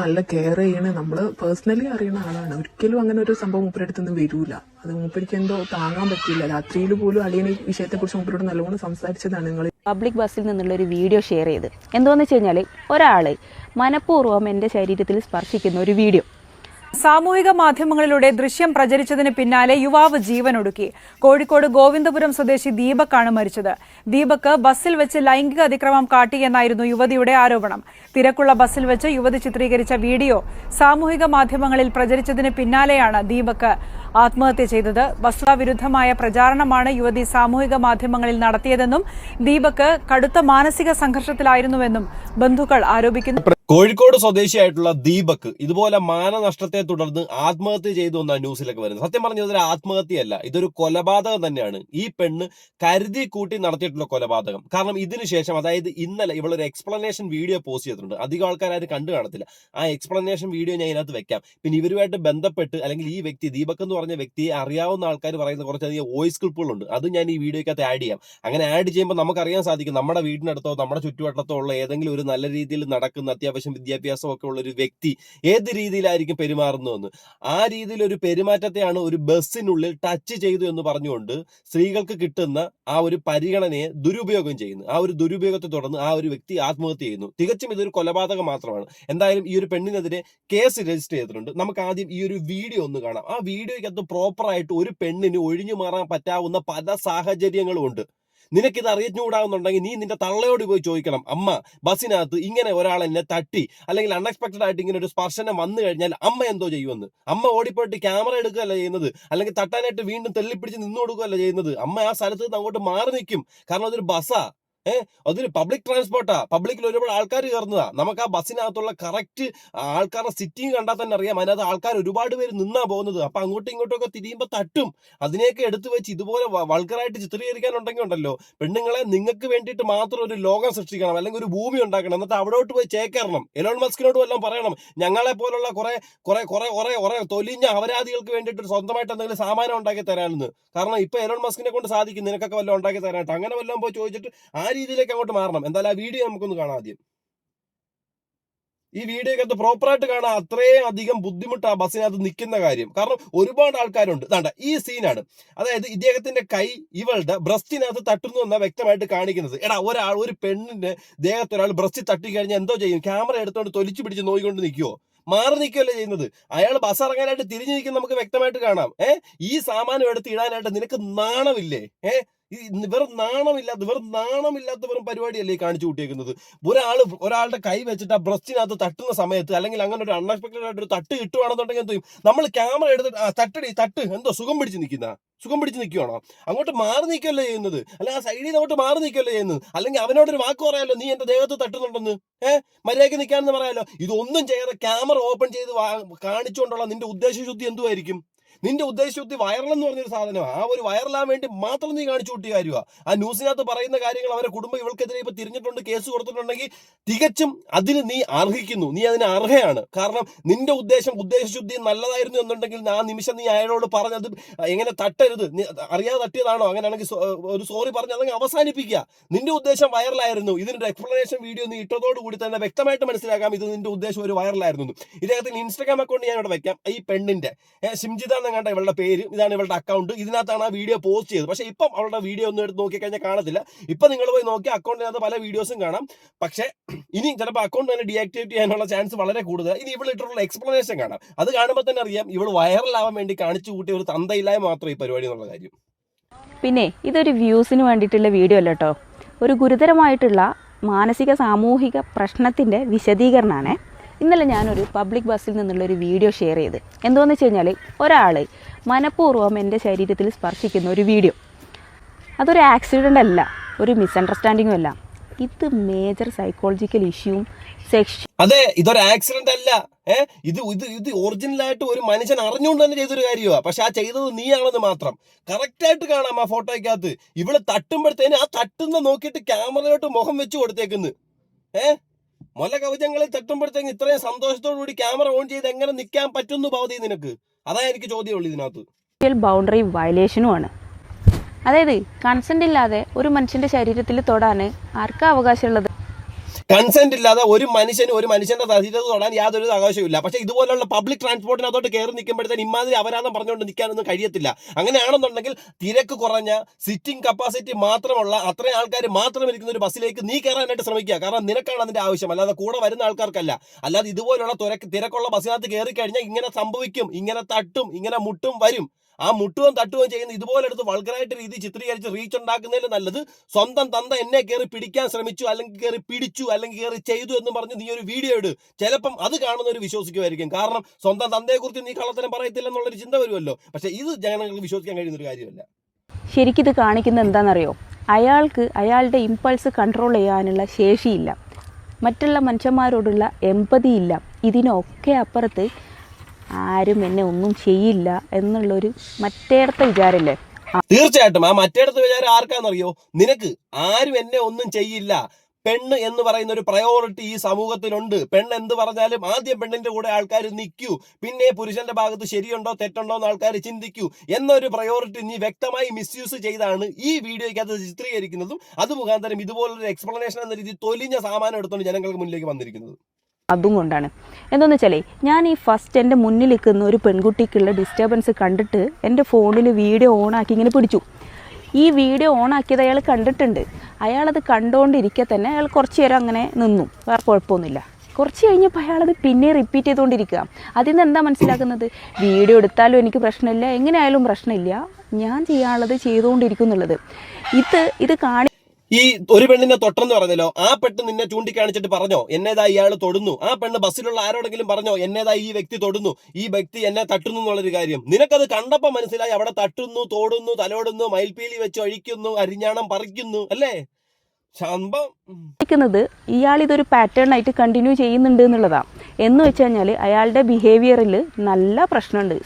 നല്ല കെയർ ചെയ്യണ നമ്മള് പേഴ്സണലി അറിയുന്ന ആളാണ്. ഒരിക്കലും അങ്ങനെ ഒരു സംഭവം മൂപ്പരടുത്തൊന്നും വരൂല. അത് മൂപ്പരിക്ക് എന്തോ താങ്ങാൻ പറ്റില്ല. രാത്രിയിൽ പോലും അളിയൻ ഈ വിഷയത്തെ കുറിച്ച് മൂപ്പരോട് നല്ലോണം സംസാരിച്ചതാണ്. നിങ്ങൾ പബ്ലിക് ബസ്സിൽ നിന്നുള്ള ഒരു വീഡിയോ ഷെയർ ചെയ്ത് എന്താണെന്ന് വെച്ച് കഴിഞ്ഞാൽ ഒരാൾ മനഃപൂർവ്വം എൻ്റെ ശരീരത്തിൽ സ്പർശിക്കുന്ന ഒരു വീഡിയോ സാമൂഹിക മാധ്യമങ്ങളിലൂടെ ദൃശ്യം പ്രചരിച്ചതിന് പിന്നാലെ യുവാവ് ജീവനൊടുക്കി. കോഴിക്കോട് ഗോവിന്ദപുരം സ്വദേശി ദീപക്കാണ് മരിച്ചത്. ദീപക് ബസ്സിൽ വെച്ച് ലൈംഗിക അതിക്രമം കാട്ടിയെന്നായിരുന്നു യുവതിയുടെ ആരോപണം. തിരക്കുള്ള ബസ്സിൽ വെച്ച് യുവതി ചിത്രീകരിച്ച വീഡിയോ സാമൂഹിക മാധ്യമങ്ങളിൽ പ്രചരിച്ചതിന് പിന്നാലെയാണ് ദീപക് ആത്മഹത്യ ചെയ്തത്. ബസ്സുകാർ വിരുദ്ധമായ പ്രചാരണമാണ് യുവതി സാമൂഹിക മാധ്യമങ്ങളിൽ നടത്തിയതെന്നും ദീപക് കടുത്ത മാനസിക സംഘർഷത്തിലായിരുന്നുവെന്നും ബന്ധുക്കൾ ആരോപിക്കുന്നു. കോഴിക്കോട് സ്വദേശിയായിട്ടുള്ള ദീപക് ഇതുപോലെ മാനനഷ്ടത്തെ തുടർന്ന് ആത്മഹത്യ ചെയ്തു എന്നാണ് ന്യൂസിലൊക്കെ വരുന്നത്. സത്യം പറഞ്ഞാൽ ഇതൊരു ആത്മഹത്യയല്ല, ഇതൊരു കൊലപാതകം തന്നെയാണ്. ഈ പെണ്ണ് കരുതി കൂട്ടി നടത്തിയിട്ടുള്ള കൊലപാതകം. കാരണം ഇതിനുശേഷം, അതായത് ഇന്നലെ ഇവളൊരു എക്സ്പ്ലനേഷൻ വീഡിയോ പോസ്റ്റ് ചെയ്തിട്ടുണ്ട്. അധികം ആൾക്കാരും കണ്ടു കാണത്തില്ല. ആ എക്സ്പ്ലനേഷൻ വീഡിയോ ഞാൻ ഇതിനകത്ത് വെക്കാം. പിന്നെ ഇവരുമായിട്ട് ബന്ധപ്പെട്ട് അല്ലെങ്കിൽ ഈ വ്യക്തി ദീപക് എന്ന് പറഞ്ഞ വ്യക്തിയെ അറിയാവുന്ന ആൾക്കാർ പറയുന്ന കുറച്ചധികം വോയിസ് ക്ലിപ്പുകളുണ്ട്. അത് ഞാൻ ഈ വീഡിയോയ്ക്കകത്ത് ആഡ് ചെയ്യാം. അങ്ങനെ ആഡ് ചെയ്യുമ്പോൾ നമുക്കറിയാൻ സാധിക്കും നമ്മുടെ വീടിനടുത്തോ നമ്മുടെ ചുറ്റുവട്ടത്തോ ഉള്ള ഏതെങ്കിലും ഒരു നല്ല രീതിയിൽ നടക്കുന്ന അത്യാവശ്യം വിദ്യാഭ്യാസം ഒക്കെ ഉള്ള ഒരു വ്യക്തി ഏത് രീതിയിലായിരിക്കും പെരുമാറുന്നതെന്ന്. ആ രീതിയിൽ ഒരു പെരുമാറ്റത്തെയാണ് ഒരു ബസ്സിനുള്ളിൽ ടച്ച് ചെയ്തു എന്ന് പറഞ്ഞുകൊണ്ട് സ്ത്രീകൾക്ക് കിട്ടുന്ന ആ ഒരു പരിഗണനയെ ദുരുപയോഗം ചെയ്യുന്നു. ആ ഒരു ദുരുപയോഗത്തെ തുടർന്ന് ആ ഒരു വ്യക്തി ആത്മഹത്യ ചെയ്യുന്നു. തികച്ചും ഇതൊരു കൊലപാതകം മാത്രമാണ്. എന്തായാലും ഈ ഒരു പെണ്ണിനെതിരെ കേസ് രജിസ്റ്റർ ചെയ്തിട്ടുണ്ട്. നമുക്ക് ആദ്യം ഈ ഒരു വീഡിയോ ഒന്ന് കാണാം. ആ വീഡിയോയ്ക്കകത്ത് പ്രോപ്പറായിട്ട് ഒരു പെണ്ണിന് ഒഴിഞ്ഞു മാറാൻ പറ്റാവുന്ന പല സാഹചര്യങ്ങളും ഉണ്ട്. നിനക്കിത് അറിഞ്ഞുകൂടാവുന്നുണ്ടെങ്കിൽ നീ നിന്റെ തള്ളയോട് പോയി ചോദിക്കണം, അമ്മ ബസ്സിനകത്ത് ഇങ്ങനെ ഒരാൾ എന്നെ തട്ടി അല്ലെങ്കിൽ അൺഎക്സ്പെക്ടഡ് ആയിട്ട് ഇങ്ങനെ ഒരു സ്പർശനം വന്നു കഴിഞ്ഞാൽ അമ്മ എന്തോ ചെയ്യുമെന്ന്. അമ്മ ഓടിപ്പോയിട്ട് ക്യാമറ എടുക്കുകയല്ല ചെയ്യുന്നത്, അല്ലെങ്കിൽ തട്ടാനായിട്ട് വീണ്ടും തെള്ളിപ്പിടിച്ച് നിന്നു കൊടുക്കുകയല്ല ചെയ്യുന്നത്. അമ്മ ആ സ്ഥലത്ത് നിന്ന് അങ്ങോട്ട് മാറി നിൽക്കും. കാരണം അതൊരു ബസ്സാ, അതൊരു പബ്ലിക് ട്രാൻസ്പോർട്ടാ, പബ്ലിക്കിൽ ഒരുപാട് ആൾക്കാർ കയറുന്നതാ. നമുക്ക് ആ ബസ്സിനകത്തുള്ള കറക്റ്റ് ആൾക്കാരുടെ സിറ്റിങ് കണ്ടാൽ തന്നെ അറിയാം, അതിനകത്ത് ആൾക്കാർ ഒരുപാട് പേര് നിന്നാ പോകുന്നത്. അപ്പൊ അങ്ങോട്ടും ഇങ്ങോട്ടും ഒക്കെ തിരിയുമ്പോൾ തട്ടും. അതിനെയൊക്കെ എടുത്തു വെച്ച് ഇതുപോലെ വൾഗറായിട്ട് ചിത്രീകരിക്കാനുണ്ടെങ്കിൽ ഉണ്ടല്ലോ, പെണ്ണുങ്ങളെ നിങ്ങൾക്ക് വേണ്ടിയിട്ട് മാത്രം ഒരു ലോകം സൃഷ്ടിക്കണം, അല്ലെങ്കിൽ ഒരു ഭൂമി ഉണ്ടാക്കണം, എന്നിട്ട് അവിടോട്ട് പോയി ചേക്കേറണം. എലോൺ മസ്കിനോട് വല്ലതും പറയണം, ഞങ്ങളെ പോലുള്ള കുറെ തൊലിഞ്ഞ അപരാധികൾക്ക് വേണ്ടിയിട്ട് സ്വന്തമായിട്ട് എന്തെങ്കിലും സാമാനം ഉണ്ടാക്കി തരാനെന്ന്. കാരണം ഇപ്പൊ എലോൺ മസ്കിനെ കൊണ്ട് സാധിക്കും നിനക്കൊക്കെ വല്ലതും ഉണ്ടാക്കി തരാനായിട്ട്. അങ്ങനെ വല്ലതും പോയി ചോദിച്ചിട്ട് ആ രീതിയിലേക്ക് അങ്ങോട്ട് മാറണം. എന്തായാലും ആ വീഡിയോ നമുക്കൊന്ന് കാണാം. ആദ്യം ഈ വീഡിയോക്കകത്ത് പ്രോപ്പറായിട്ട് കാണാൻ അത്രയും അധികം ബുദ്ധിമുട്ട് ആ ബസ്സിനകത്ത് നിൽക്കുന്ന കാര്യം. കാരണം ഒരുപാട് ആൾക്കാരുണ്ട്. ദാണ്ട ഈ സീനാണ്. അതായത് ഇദ്ദേഹത്തിന്റെ കൈ ഇവളുടെ ബ്രസ്റ്റിനകത്ത് തട്ടുന്നു എന്നാ വ്യക്തമായിട്ട് കാണിക്കുന്നത്. ഒരു പെണ്ണിന്റെ ദേഹത്ത് ഒരാൾ ബ്രസ്റ്റിൽ തട്ടി കഴിഞ്ഞാൽ എന്തോ ചെയ്യും? ക്യാമറ എടുത്തോണ്ട് തൊലിച്ചു പിടിച്ച് നോയിക്കൊണ്ട് നിൽക്കുവോ? മാറി നിൽക്കുകയല്ലേ ചെയ്യുന്നത്. അയാൾ ബസ് ഇറങ്ങാനായിട്ട് തിരിഞ്ഞു നിൽക്കുന്ന നമുക്ക് വ്യക്തമായിട്ട് കാണാം. ഈ സാമാനം എടുത്ത് ഇടാനായിട്ട് നിനക്ക് നാണമില്ലേ? വെറും നാണമില്ലാത്ത വെറും പരിപാടിയല്ലേ കാണിച്ചു കൂട്ടിയേക്കുന്നത്. ഒരാളുടെ കൈ വെച്ചിട്ട് ആ ബ്രസ്റ്റിനകത്ത് തട്ടുന്ന സമയത്ത്, അല്ലെങ്കിൽ അങ്ങനെ ഒരു അൺഎക്സ്പെക്ടഡ് ആയിട്ട് ഒരു തട്ട് കിട്ടുവാണെന്നുണ്ടെങ്കിൽ എന്ത് ചെയ്യും? നമ്മൾ ക്യാമറ എടുത്തിട്ട് തട്ട് എന്തോ സുഖം പിടിച്ച് നിൽക്കുവാണോ? അങ്ങോട്ട് മാറി നിൽക്കല്ലേ ചെയ്യുന്നത്, അല്ലെങ്കിൽ ആ സൈഡിൽ നിന്ന് അങ്ങോട്ട് മാറി നിൽക്കല്ലേ ചെയ്യുന്നത്. അല്ലെങ്കിൽ അവനോടൊരു വാക്ക് പറയാലോ, നീ എന്റെ ദേഹത്ത് തട്ടുന്നുണ്ടെന്ന്, മര്യാദയ്ക്ക് നിൽക്കാനെന്ന് പറയാലോ. ഇതൊന്നും ചെയ്യാതെ ക്യാമറ ഓപ്പൺ ചെയ്ത് കാണിച്ചുകൊണ്ടുള്ള നിന്റെ ഉദ്ദേശശുദ്ധി എന്തുമായിരിക്കും? നിന്റെ ഉദ്ദേശശുദ്ധി വൈറലെന്ന് പറഞ്ഞൊരു സാധനം, ആ ഒരു വൈറലാൻ വേണ്ടി മാത്രം നീ കാണിച്ചു കൂട്ടിയ കാര്യമാണ്. ആ ന്യൂസിനകത്ത് പറയുന്ന കാര്യങ്ങൾ അവരെ കുടുംബം ഇവൾക്കെതിരെ ഇപ്പൊ തിരിഞ്ഞിട്ടുണ്ട്, കേസ് കൊടുത്തിട്ടുണ്ടെങ്കിൽ തികച്ചും അതിന് നീ അർഹിക്കുന്നു, നീ അതിന് അർഹയാണ്. കാരണം നിന്റെ ഉദ്ദേശശുദ്ധി നല്ലതായിരുന്നു എന്നുണ്ടെങ്കിൽ ആ നിമിഷം നീ അയാളോട് പറഞ്ഞത് എങ്ങനെ തട്ടരുത്, അറിയാതെ തട്ടിയതാണോ, അങ്ങനെയാണെങ്കിൽ ഒരു സോറി പറഞ്ഞ് അതങ്ങ് അവസാനിപ്പിക്കുക. നിന്റെ ഉദ്ദേശം വൈറലായിരുന്നു. ഇതിന്റെ എക്സ്പ്ലനേഷൻ വീഡിയോ നീ ഇട്ടതോടുകൂടി തന്നെ വ്യക്തമായിട്ട് മനസ്സിലാക്കാം ഇത് നിന്റെ ഉദ്ദേശം ഒരു വൈറലായിരുന്നു. ഇദ്ദേഹത്തിന് ഇൻസ്റ്റാഗ്രാം അക്കൗണ്ട് ഞാൻ ഇവിടെ വെക്കാം. ഈ പെണ്ണിന്റെ ഷിംജിത കണ്ട ഇവളുടെ പേര്, ഇതാണ് ഇവളുടെ അക്കൗണ്ട്. ഇതിനകത്താണ് ആ വീഡിയോ പോസ്റ്റ് ചെയ്തത്. പക്ഷെ ഇപ്പം അവളുടെ വീഡിയോ ഒന്നും എടുത്ത് നോക്കിക്കഴിഞ്ഞാൽ കാണത്തില്ല. ഇപ്പൊ നിങ്ങൾ പോയി നോക്കി അക്കൗണ്ടിനകത്ത് പല വീഡിയോസും കാണാം. പക്ഷെ ഇനി ചിലപ്പോൾ അക്കൗണ്ട് തന്നെ ഡീആക്ടിവേറ്റ് ചെയ്യാനുള്ള ചാൻസ് വളരെ കൂടുതൽ. ഇനി ഇവൾ ഇട്ടുള്ള എക്സ്പ്ലനേഷൻ കാണാം. അത് കാണുമ്പോൾ തന്നെ അറിയാം ഇവൾ വൈറലാവാൻ വേണ്ടി കാണിച്ചു കൂട്ടിയ ഒരു തന്തയില്ലായ്മ മാത്രം ഈ പരിപാടി എന്നുള്ള കാര്യം. പിന്നെ ഇതൊരു വ്യൂസിന് വേണ്ടിയിട്ടുള്ള വീഡിയോ അല്ല കേട്ടോ, ഒരു ഗുരുതരമായിട്ടുള്ള മാനസിക സാമൂഹിക പ്രശ്നത്തിൻ്റെ വിശദീകരണമാണ്. ഇന്നലെ ഞാനൊരു പബ്ലിക് ബസ്സിൽ നിന്നുള്ളൊരു വീഡിയോ ഷെയർ ചെയ്ത് എന്താണെന്ന് വെച്ച് കഴിഞ്ഞാൽ ഒരാൾ മനഃപൂർവ്വം എൻ്റെ ശരീരത്തിൽ സ്പർശിക്കുന്ന ഒരു വീഡിയോ. അതൊരു ആക്സിഡൻ്റ് അല്ല, ഒരു മിസ്അണ്ടർസ്റ്റാൻഡിങ്ങും അല്ല. ഇത് മേജർ സൈക്കോളജിക്കൽ ഇഷ്യൂവും അതെ, ഇതൊരു ആക്സിഡന്റ് അല്ല. ഇത് ഒറിജിനലായിട്ട് ഒരു മനുഷ്യൻ അറിഞ്ഞുകൊണ്ട് തന്നെ ചെയ്തൊരു കാര്യമാണ്. പക്ഷെ ആ ചെയ്തത് നീയാണെന്ന് മാത്രം കറക്റ്റായിട്ട് കാണാം ആ ഫോട്ടോയ്ക്കകത്ത്. ഇവള് തട്ടുമ്പോഴത്തേന് ആ തട്ടുന്ന നോക്കിയിട്ട് ക്യാമറയോട്ട് മുഖം വെച്ച് കൊടുത്തേക്കുന്നു. മൊല കവചങ്ങളിൽ തട്ടുമ്പോഴത്തേക്ക് ഇത്രയും സന്തോഷത്തോടുകൂടി ക്യാമറ ഓൺ ചെയ്ത് എങ്ങനെ നിൽക്കാൻ പറ്റുന്നു ഭവതി നിനക്ക്? അതാ എനിക്ക് ചോദ്യമുള്ളൂ ഇതിനകത്ത്. ബൗണ്ടറി വയലേഷനുമാണ്. അതായത് കൺസെന്റ് ഇല്ലാതെ ഒരു മനുഷ്യന്റെ ശരീരത്തിൽ തൊടാൻ ആർക്കാ അവകാശമുള്ളത്? കൺസെന്റ് ഇല്ലാതെ ഒരു മനുഷ്യന്റെ ശരീരത്ത് തൊടാൻ യാതൊരു അവകാശമില്ല. പക്ഷെ ഇതുപോലുള്ള പബ്ലിക് ട്രാൻസ്പോർട്ടിനകത്തോട്ട് കയറി നിൽക്കുമ്പോഴത്തേന് ഇമാതിരി അപരാധം പറഞ്ഞുകൊണ്ട് നിൽക്കാനൊന്നും കഴിയത്തില്ല. അങ്ങനെയാണെന്നുണ്ടെങ്കിൽ തിരക്ക് കുറഞ്ഞ സിറ്റിംഗ് കപ്പാസിറ്റി മാത്രമുള്ള അത്രയും ആൾക്കാർ മാത്രം ഇരിക്കുന്ന ഒരു ബസ്സിലേക്ക് നീ കയറാനായിട്ട് ശ്രമിക്കുക. കാരണം നിനക്കാണ് അതിന്റെ ആവശ്യം, അല്ലാതെ കൂടെ വരുന്ന ആൾക്കാർക്കല്ല. അല്ലാതെ ഇതുപോലുള്ള തിരക്കുള്ള ബസ്സിനകത്ത് കയറി കഴിഞ്ഞാൽ ഇങ്ങനെ സംഭവിക്കും, ഇങ്ങനെ തട്ടും, ഇങ്ങനെ മുട്ടും വരും. ആ മുട്ടുകയും തട്ടുകയും ചെയ്യുന്ന ഇതുപോലെ എടുത്ത് വൾഗറായിട്ട് രീതി ചിത്രീകരിച്ച് റീച്ച് ഉണ്ടാക്കുന്നതിൽ നല്ലത് സ്വന്തം തന്ത എന്നെ കയറി പിടിക്കാൻ ശ്രമിച്ചു, അല്ലെങ്കിൽ കയറി പിടിച്ചു, അല്ലെങ്കിൽ കയറി ചെയ്തു എന്ന് പറഞ്ഞ് നീ ഒരു വീഡിയോ ഇട്. ചിലപ്പം അത് കാണുന്നവർ വിശ്വസിക്കുമായിരിക്കും. കാരണം സ്വന്തം തന്തയെക്കുറിച്ച് നീ കള്ളത്തരം പറയത്തില്ല എന്നുള്ളൊരു ചിന്ത വരുമല്ലോ. പക്ഷെ ഇത് ജനങ്ങൾക്ക് വിശ്വസിക്കാൻ കഴിയുന്ന ഒരു കാര്യമല്ല. ശരിക്കിത് കാണിക്കുന്നത് എന്താണെന്നറിയോ? അയാൾക്ക് അയാളുടെ ഇമ്പൾസ് കൺട്രോൾ ചെയ്യാനുള്ള ശേഷിയില്ല, മറ്റുള്ള മനുഷ്യന്മാരോടുള്ള എമ്പതി ഇല്ല. ഇതിനൊക്കെ അപ്പുറത്ത് ആരും എന്നെ ഒന്നും ചെയ്യില്ല എന്നുള്ളൊരു മറ്റേടത്തെ വിചാരമല്ലേ? തീർച്ചയായിട്ടും ആ മറ്റേടത്തെ വിചാരം ആർക്കാണെന്നറിയോ? നിനക്ക് ആരും എന്നെ ഒന്നും ചെയ്യില്ല. പെണ്ണ് എന്ന് പറയുന്ന ഒരു പ്രയോറിറ്റി ഈ സമൂഹത്തിനുണ്ട്. പെണ്ണ് എന്ത് പറഞ്ഞാലും ആദ്യം പെണ്ണിന്റെ കൂടെ ആൾക്കാർ നിൽക്കൂ, പിന്നെ പുരുഷന്റെ ഭാഗത്ത് ശരിയുണ്ടോ തെറ്റുണ്ടോ എന്ന് ആൾക്കാർ ചിന്തിക്കൂ എന്നൊരു പ്രയോറിറ്റി നീ വ്യക്തമായി മിസ്യൂസ് ചെയ്താണ് ഈ വീഡിയോയ്ക്കകത്ത് ചിത്രീകരിക്കുന്നതും അത് മുഖാന്തരം ഇതുപോലൊരു എക്സ്പ്ലനേഷൻ എന്ന രീതിയിൽ തൊലിഞ്ഞ സാമാനം എടുത്തുകൊണ്ട് ജനങ്ങൾക്ക് മുന്നിലേക്ക് വന്നിരിക്കുന്നത്. അതും കൊണ്ടാണ്. എന്താണെന്ന് വെച്ചാലേ, ഞാൻ ഈ ഫസ്റ്റ് എൻ്റെ മുന്നിൽ നിൽക്കുന്ന ഒരു പെൺകുട്ടിക്കുള്ള ഡിസ്റ്റർബൻസ് കണ്ടിട്ട് എൻ്റെ ഫോണിൽ വീഡിയോ ഓണാക്കി ഇങ്ങനെ പിടിച്ചു. ഈ വീഡിയോ ഓണാക്കിയത് അയാൾ കണ്ടിട്ടുണ്ട്. അയാളത് കണ്ടുകൊണ്ടിരിക്കെ തന്നെ അയാൾ കുറച്ച് നേരം അങ്ങനെ നിന്നു, വേറെ കുഴപ്പമൊന്നുമില്ല. കുറച്ച് കഴിഞ്ഞപ്പോൾ അയാളത് പിന്നെ റിപ്പീറ്റ് ചെയ്തുകൊണ്ടിരിക്കുക. അതിൽ നിന്ന് എന്താ മനസ്സിലാക്കുന്നത്? വീഡിയോ എടുത്താലും എനിക്ക് പ്രശ്നമില്ല, എങ്ങനെയായാലും പ്രശ്നമില്ല, ഞാൻ ചെയ്യാനുള്ളത് ചെയ്തുകൊണ്ടിരിക്കും എന്നുള്ളത്. ഇത് കാണി ഈ ഒരു പെണ്ണിനെ തൊട്ടെന്ന് പറഞ്ഞല്ലോ, ആ പെണ്ണ് നിന്നെ ചൂണ്ടിക്കാണിച്ചിട്ട് പറഞ്ഞോ എന്നേതാ ഇയാൾ തൊടുന്നു? ആ പെണ്ണ് ബസ്സിലുള്ള ആരോടെങ്കിലും പറഞ്ഞോ എന്നേതാ ഈ വ്യക്തി തൊടുന്നു, ഈ വ്യക്തി എന്നെ തട്ടുന്നു എന്നുള്ളൊരു കാര്യം? നിനക്കത് കണ്ടപ്പോൾ മനസ്സിലായി അവിടെ തട്ടുന്നു, തോടുന്നു, തലോടുന്നു, മയിൽപ്പീലി വെച്ച് ഒഴിക്കുന്നു, അരിഞ്ഞാണം പറിക്കുന്നു, അല്ലേ? ത് ഇയാൾ ഇതൊരു പാറ്റേൺ ആയിട്ട് കണ്ടിന്യൂ ചെയ്യുന്നുണ്ട് എന്നുള്ളതാണ്. എന്ന് വെച്ച് കഴിഞ്ഞാൽ അയാളുടെ ബിഹേവിയറിൽ നല്ല പ്രശ്നമുണ്ട്.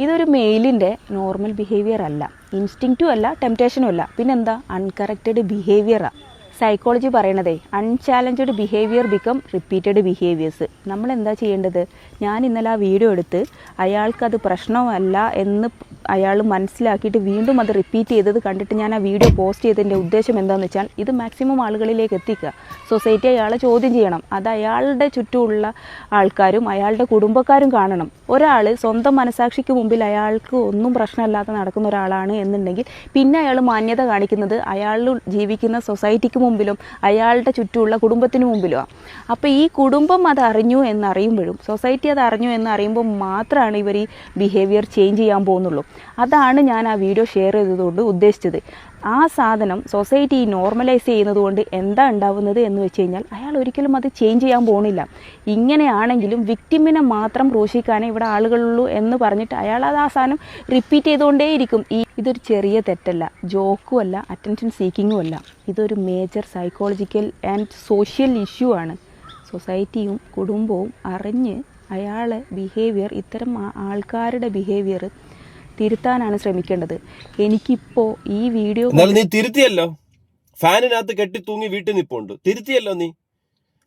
ഇതൊരു മെയിലിൻ്റെ നോർമൽ ബിഹേവിയർ അല്ല, ഇൻസ്റ്റിങ്ക്റ്റും അല്ല, ടെംപ്റ്റേഷനും അല്ല, പിന്നെന്താ? അൺകറക്റ്റഡ് ബിഹേവിയറാണ്. സൈക്കോളജി പറയണതേ unchallenged behaviour become repeated behaviours. നമ്മൾ എന്താ ചെയ്യേണ്ടത്? ഞാൻ ഇന്നലെ ആ വീഡിയോ എടുത്ത് അയാൾക്കത് പ്രശ്നമല്ല എന്ന് അയാൾ മനസ്സിലാക്കിയിട്ട് വീണ്ടും അത് റിപ്പീറ്റ് ചെയ്തത് കണ്ടിട്ട് ഞാൻ ആ വീഡിയോ പോസ്റ്റ് ചെയ്തതിൻ്റെ ഉദ്ദേശം എന്താണെന്ന് വെച്ചാൽ ഇത് മാക്സിമം ആളുകളിലേക്ക് എത്തിക്കുക. സൊസൈറ്റി അയാളെ ചോദ്യം ചെയ്യണം. അത് അയാളുടെ ചുറ്റുമുള്ള ആൾക്കാരും അയാളുടെ കുടുംബക്കാരും കാണണം. ഒരാൾ സ്വന്തം മനസാക്ഷിക്ക് മുമ്പിൽ അയാൾക്ക് ഒന്നും പ്രശ്നമില്ലാതെ നടക്കുന്ന ഒരാളാണ് എന്നുണ്ടെങ്കിൽ പിന്നെ അയാൾ മാന്യത കാണിക്കുന്നത് അയാൾ ജീവിക്കുന്ന സൊസൈറ്റിക്ക് മുമ്പിലും അയാളുടെ ചുറ്റുമുള്ള കുടുംബത്തിന് മുമ്പിലുമാണ്. അപ്പോൾ ഈ കുടുംബം അത് അറിഞ്ഞു എന്നറിയുമ്പോഴും സൊസൈറ്റി അത് അറിഞ്ഞു എന്നറിയുമ്പോൾ മാത്രമാണ് ഇവർ ഈ ബിഹേവിയർ ചേഞ്ച് ചെയ്യാൻ പോകുന്നുള്ളൂ. അതാണ് ഞാൻ ആ വീഡിയോ ഷെയർ ചെയ്തതുകൊണ്ട് ഉദ്ദേശിച്ചത്. ആ സാധനം സൊസൈറ്റി നോർമലൈസ് ചെയ്യുന്നത് കൊണ്ട് എന്താ ഉണ്ടാവുന്നത് എന്ന് വെച്ച് കഴിഞ്ഞാൽ അയാൾ ഒരിക്കലും അത് ചേഞ്ച് ചെയ്യാൻ പോകുന്നില്ല. ഇങ്ങനെയാണെങ്കിലും വിക്ടിമിനെ മാത്രം ക്രൂശിക്കാനേ ഇവിടെ ആളുകളുള്ളൂ എന്ന് പറഞ്ഞിട്ട് അയാൾ അത് ആ സാധനം റിപ്പീറ്റ് ചെയ്തുകൊണ്ടേയിരിക്കും. ഇതൊരു ചെറിയ തെറ്റല്ല, ജോക്കും അല്ല, അറ്റൻഷൻ സീക്കിങ്ങും അല്ല. ഇതൊരു major psychological and social issue ആണ്. സൊസൈറ്റിയും കുടുംബവും അറിഞ്ഞ് അയാളെ ബിഹേവിയർ, ഇത്തരം ആൾക്കാരുടെ ബിഹേവിയർ തിരുത്താനാണ് ശ്രമിക്കേണ്ടത്. എനിക്കിപ്പോൾ ഈ വീഡിയോ നീ തിരുത്തിയല്ലോ, ഫാനിനകത്ത് കെട്ടി തൂങ്ങി വീട്ടിൽ നിൽപ്പുണ്ട്, തിരുത്തിയല്ലോ നീ.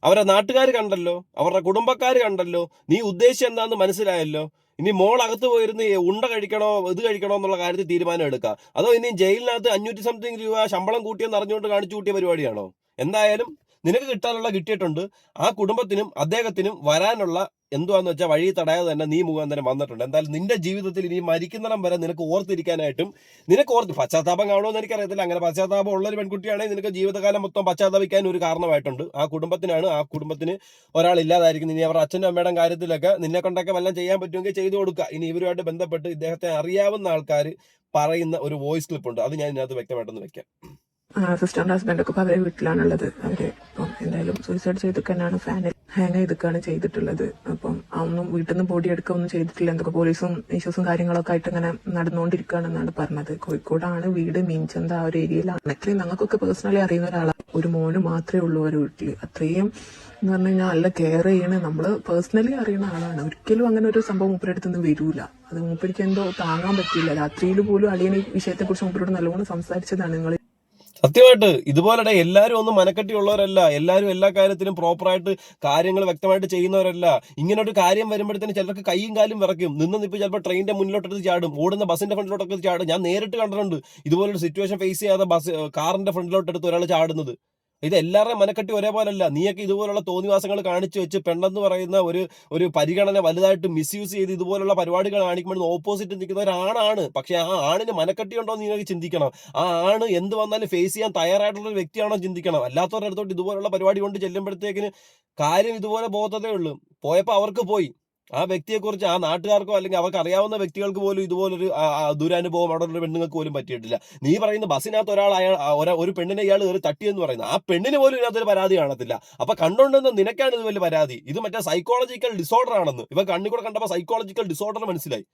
അവരുടെ നാട്ടുകാർ കണ്ടല്ലോ, അവരുടെ കുടുംബക്കാർ കണ്ടല്ലോ, നീ ഉദ്ദേശിച്ച എന്താണെന്ന് മനസ്സിലായല്ലോ. ഇനി മോളകത്ത് പോയിരുന്ന് ഉണ്ട കഴിക്കണോ ഇത് കഴിക്കണോ എന്നുള്ള കാര്യത്തിൽ തീരുമാനം എടുക്കുക. അതോ ഇനി ജയിലിനകത്ത് 500 സംതിങ് രൂപ ശമ്പളം കൂട്ടിയെന്ന് അറിഞ്ഞുകൊണ്ട് കാണിച്ചു കൂട്ടിയ പരിപാടിയാണോ? എന്തായാലും നിനക്ക് കിട്ടാനുള്ള കിട്ടിയിട്ടുണ്ട്. ആ കുടുംബത്തിനും അദ്ദേഹത്തിനും വരാനുള്ള എന്തുവാന്ന് വെച്ചാൽ വഴി തടയാതെ തന്നെ നീ മുഖാന്തരം വന്നിട്ടുണ്ട്. എന്തായാലും നിന്റെ ജീവിതത്തിൽ ഇനി മരിക്കുന്നിടം വരെ നിനക്ക് ഓർത്തിരിക്കാനായിട്ടും പശ്ചാത്താപം കാണുമെന്ന് എനിക്കറിയത്തില്ല. അങ്ങനെ പശ്ചാത്താപം ഉള്ളൊരു പെൺകുട്ടിയാണെങ്കിൽ നിനക്ക് ജീവിതകാലം മൊത്തം പശ്ചാത്താപിക്കാൻ ഒരു കാരണമായിട്ടുണ്ട്. ആ കുടുംബത്തിനാണ്, ആ കുടുംബത്തിന് ഒരാൾ ഇല്ലാതായിരിക്കും. ഇനി അവരുടെ അച്ഛനും അമ്മയുടെ കാര്യത്തിലൊക്കെ നിന്നെ കൊണ്ടൊക്കെ വല്ലതും ചെയ്യാൻ പറ്റുമെങ്കിൽ ചെയ്തു കൊടുക്കുക. ഇനി ഇവരുമായിട്ട് ബന്ധപ്പെട്ട് ഇദ്ദേഹത്തെ അറിയാവുന്ന ആൾക്കാർ പറയുന്ന ഒരു വോയിസ് ക്ലിപ്പ് ഉണ്ട്, അത് ഞാൻ ഇതിനകത്ത് വ്യക്തമായിട്ടൊന്ന് വെക്കാം. സിസ്റ്ററിന്റെ ഹസ്ബൻഡൊക്കെ ഇപ്പൊ അവരെ വീട്ടിലാണുള്ളത്. അവര് ഇപ്പം എന്തായാലും സൂയിസൈഡ് ചെയ്തിട്ടാണ് ഫാനിൽ ഹാങ് ചെയ്തൊക്കെയാണ് ചെയ്തിട്ടുള്ളത്. അപ്പം അതൊന്നും വീട്ടിൽ നിന്ന് ബോഡി എടുക്കുകയൊന്നും ചെയ്തിട്ടില്ല. എന്തൊക്കെ പോലീസും ഇഷ്യൂസും കാര്യങ്ങളൊക്കെ ആയിട്ട് ഇങ്ങനെ നടന്നുകൊണ്ടിരിക്കുകയാണെന്നാണ് പറഞ്ഞത്. കോഴിക്കോടാണ് വീട്, മീൻചന്ത ആ ഒരു ഏരിയയിലാണ്. ആക്ച്വലി ഞങ്ങൾക്കൊക്കെ പേഴ്സണലി അറിയുന്ന ഒരാളാണ്. ഒരു മോന് മാത്രമേ ഉള്ളൂ ഒരു വീട്ടില്. അത്രയും എന്ന് പറഞ്ഞു കഴിഞ്ഞാൽ നല്ല കെയർ ചെയ്യണ, നമ്മള് പേഴ്സണലി അറിയുന്ന ആളാണ്. ഒരിക്കലും അങ്ങനെ ഒരു സംഭവം മൂപ്പരടുത്തൊന്നും വരൂല. അത് മൂപ്പരിക്ക് എന്തോ താങ്ങാൻ പറ്റില്ല. രാത്രിയിൽ പോലും അളിയൻ ഈ വിഷയത്തെ കുറിച്ച് മൂപ്പരോട് നല്ലോണം സംസാരിച്ചതാണ്. നിങ്ങൾ സത്യമായിട്ട് ഇതുപോലെ എല്ലാവരും ഒന്നും മനക്കെട്ടിയുള്ളവരല്ല. എല്ലാവരും എല്ലാ കാര്യത്തിലും പ്രോപ്പറായിട്ട് കാര്യങ്ങൾ വ്യക്തമായിട്ട് ചെയ്യുന്നവരല്ല. ഇങ്ങനെ ഒരു കാര്യം വരുമ്പോഴത്തേന് ചിലർക്ക് കൈയും കാലും വിറയ്ക്കും. നിന്നിപ്പോൾ ചിലപ്പോൾ ട്രെയിനിന്റെ മുന്നിലോട്ടെടുത്ത് ചാടും, ഓടുന്ന ബസ്സിന്റെ ഫ്രണ്ടിലോട്ടൊക്കെ ചാടും. ഞാൻ നേരിട്ട് കണ്ടിട്ടുണ്ട് ഇതുപോലൊരു സിറ്റുവേഷൻ ഫേസ് ചെയ്യാതെ കാറിന്റെ ഫ്രണ്ടിലോട്ടെടുത്ത് ഒരാൾ ചാടുന്നത്. ഇത് എല്ലാവരുടെയും മനക്കെട്ടി ഒരേപോലല്ല. നീയൊക്കെ ഇതുപോലുള്ള തോന്നിവാസങ്ങൾ കാണിച്ചു വെച്ച് പെണ്ണെന്ന് പറയുന്ന ഒരു പരിഗണന വലുതായിട്ട് മിസ്യൂസ് ചെയ്ത് ഇതുപോലുള്ള പരിപാടികൾ കാണിക്കുമ്പോൾ ഓപ്പോസിറ്റ് നിൽക്കുന്ന ഒരാണാണ്. പക്ഷെ ആ ആണിന് മനക്കെട്ടി ഉണ്ടോ എന്ന് നിങ്ങൾക്ക് ചിന്തിക്കണം. ആ ആണ് എന്ത് വന്നാലും ഫേസ് ചെയ്യാൻ തയ്യാറായിട്ടുള്ള ഒരു വ്യക്തിയാണോ ചിന്തിക്കണം. അല്ലാത്തവരുടെ അടുത്തോട്ട് ഇതുപോലുള്ള പരിപാടി കൊണ്ട് ചെല്ലുമ്പോഴത്തേക്കിന് കാര്യം ഇതുപോലെ പോകത്തതേ ഉള്ളൂ. പോയപ്പോൾ അവർക്ക് പോയി. ആ വ്യക്തിയെക്കുറിച്ച് ആ നാട്ടുകാർക്കോ അല്ലെങ്കിൽ അവർക്ക് അറിയാവുന്ന വ്യക്തികൾക്ക് പോലും ഇതുപോലൊരു ദുരനുഭവം അവിടെ ഉള്ള പെണ്ണുങ്ങൾക്ക് പോലും പറ്റിയിട്ടില്ല. നീ പറയുന്ന ബസ്സിനകത്ത് ഒരു പെണ്ണിനെ ഇയാൾ കയറി തട്ടിയെന്ന് പറയുന്നത്, ആ പെണ്ണിന് പോലും ഇതിനകത്തൊരു പരാതി കാണത്തില്ല. അപ്പൊ കണ്ടോണ്ടെന്ന് നിനക്കാണ് ഇത് വലിയ പരാതി. ഇത് മറ്റേ സൈക്കോളജിക്കൽ ഡിസോർഡർ ആണെന്ന് ഇവ കണ്ണിക്കൂടെ കണ്ടപ്പോൾ സൈക്കോളജിക്കൽ ഡിസോർഡർ മനസ്സിലായി.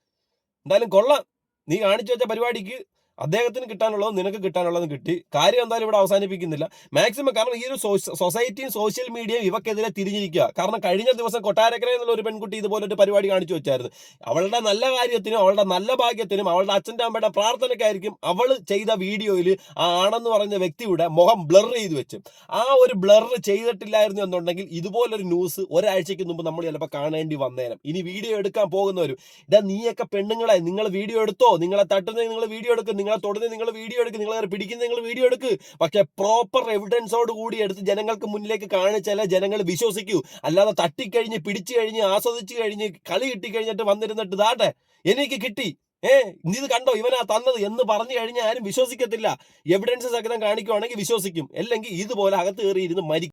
എന്തായാലും കൊള്ളാം, നീ കാണിച്ചു വെച്ച പരിപാടിക്ക് അദ്ദേഹത്തിന് കിട്ടാനുള്ളതും നിനക്ക് കിട്ടാനുള്ളതും കിട്ടി. കാര്യം എന്തായാലും ഇവിടെ അവസാനിപ്പിക്കുന്നില്ല മാക്സിമം. കാരണം ഈ ഒരു സൊസൈറ്റിയും സോഷ്യൽ മീഡിയയും ഇവക്കെതിരെ തിരിഞ്ഞിരിക്കുക. കാരണം കഴിഞ്ഞ ദിവസം കൊട്ടാരക്കര എന്നുള്ള ഒരു പെൺകുട്ടി ഇതുപോലൊരു പരിപാടി കാണിച്ചു വെച്ചായിരുന്നു. അവളുടെ നല്ല കാര്യത്തിനും അവളുടെ നല്ല ഭാഗ്യത്തിനും അവളുടെ അച്ഛൻ്റെ അമ്മയുടെ പ്രാർത്ഥനയ്ക്കായിരിക്കും അവൾ ചെയ്ത വീഡിയോയിൽ ആ ആണെന്ന് പറഞ്ഞ വ്യക്തിയുടെ മുഖം ബ്ലർ ചെയ്ത് വെച്ച്. ആ ഒരു ബ്ലർ ചെയ്തിട്ടില്ലായിരുന്നു എന്നുണ്ടെങ്കിൽ ഇതുപോലൊരു ന്യൂസ് ഒരാഴ്ചയ്ക്ക് മുമ്പ് നമ്മൾ ചിലപ്പോൾ കാണേണ്ടി വന്നേരം. ഇനി വീഡിയോ എടുക്കാൻ പോകുന്നവരും ഇതാ, നീയൊക്കെ പെണ്ണുങ്ങളെ നിങ്ങൾ വീഡിയോ എടുത്തോ, നിങ്ങളെ തട്ടുന്നത് നിങ്ങൾ വീഡിയോ എടുക്കും, നിങ്ങളെ തൊടുന്നത് നിങ്ങൾ വീഡിയോ എടുക്കും, നിങ്ങളെ പിടിക്കുന്നത് നിങ്ങൾ വീഡിയോ എടുക്ക്. പക്ഷെ പ്രോപ്പർ എവിഡൻസോട് കൂടി എടുത്ത് ജനങ്ങൾക്ക് മുന്നിലേക്ക് കാണിച്ചാലേ ജനങ്ങൾ വിശ്വസിക്കൂ. അല്ലാതെ തട്ടിക്കഴിഞ്ഞ് പിടിച്ചു കഴിഞ്ഞ് ആസ്വദിച്ചു കഴിഞ്ഞ് കളി കിട്ടിക്കഴിഞ്ഞിട്ട് വന്നിരുന്നിട്ട് ദാട്ടെ എനിക്ക് കിട്ടി, ഇത് കണ്ടോ ഇവനാ തന്നത് എന്ന് പറഞ്ഞു കഴിഞ്ഞാൽ ആരും വിശ്വസിക്കത്തില്ല. എവിഡൻസ് സഹിതം കാണിക്കുവാണെങ്കിൽ വിശ്വസിക്കും, അല്ലെങ്കിൽ ഇതുപോലെ അകത്ത് കയറിയിരുന്ന് മരിക്കും.